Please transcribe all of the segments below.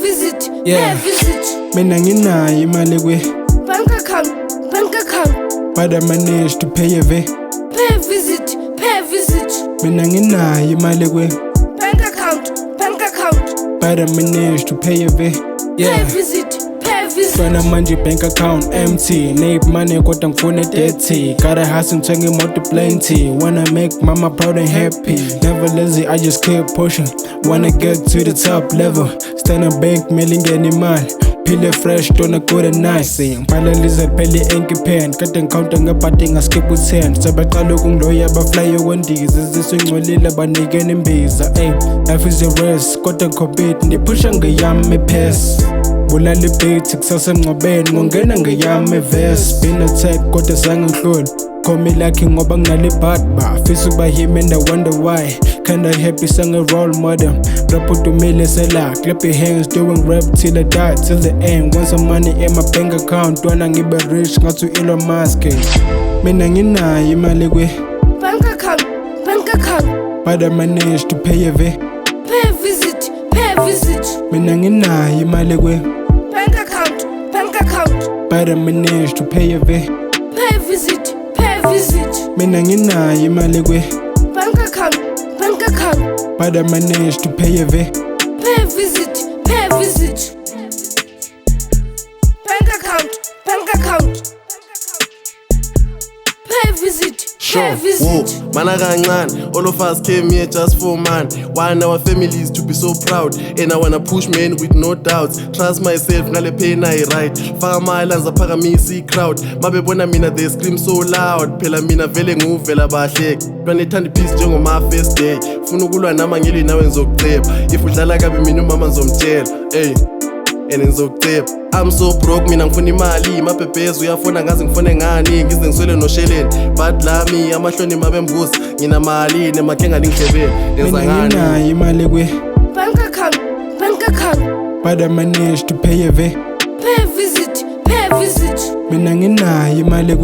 visit, Yeah. pay visit. Mina nginayo imali Bank account, but I managed to pay a pay visit, pay visit. Mina nginayo imali Bank account, but I managed to pay a pay Yeah. visit, pay visit. Fana manje bank account empty, need money kodwa ngifuna dirty. Gotta hustle ngithenge imoto plenty, wanna make mama proud and happy. Never lazy, I just keep pushing, wanna get to the top level. Stand up bank mailing ngene imali, phile fresh dona good and nice. Ngibhala lizard phele enkipheni, kade ngicounta ngebhadi ngaskip u-10. Sebaqala ukungiloya bafly kwendiza, zisingcolile banikene imbiza. Life is a race kodwa ngicompete, ndiphusha ngeyami ipace. Bulala ibeat kusasa emngcwabeni, ngongena ngeyami verse. Been attack kodwa zange ngihlule, call me lucky ngoba nginale bad bafisa ukuba him and I wonder why. Kinda happy sange role model, rap udumile sela, clap your hands doing rap till I die, till the end. Want some money in my bank account, wana ngibe rich ngathi Elon Musk. Mina nginayo imali bank account, but I managed to pay a pay visit, pay visit. Mina nginayo imali Bank account, but I managed to pay a pay visit, pay visit. Mina nginayo imali Bank account, but I managed to pay a pay visit, pay visit. Bank account, pay visit, pay visit. Mana kancane, all of us came here just for man. Want our families to be so proud, and I wanna push men with no doubts. Trust myself, ngale pain I right. Faka amalanza phakamisa crowd. Mabebona mina they scream so loud. Phela mina vele nguvela bahleki. Banethanda peace njengoma first day. Funa ukulwa nama ngeli nawe ngizokuceba. If udlala kabi mina umama ngizomtshela. And ngizokuceba. I'm so broke mina ngifuna imali, mabhebhezi uyafona ngazi ngifone ngani, ngize ngiswele nosheleni. But lami amahloni mabembuza, nginamali nemakhenga ningidlebeni. Nenza Mina ngani? nginayo imali Bank account, but I managed to pay a pay visit, pay visit. Mina nginayo imali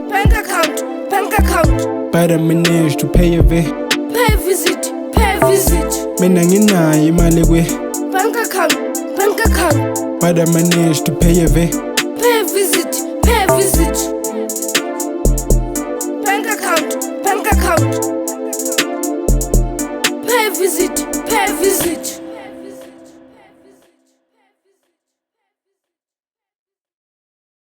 Bank account, but I managed to pay a pay visit, pay visit. Mina nginayo imali Bank account, but I managed to pay a pay visit, pay visit. Bank account, pay visit, pay visit.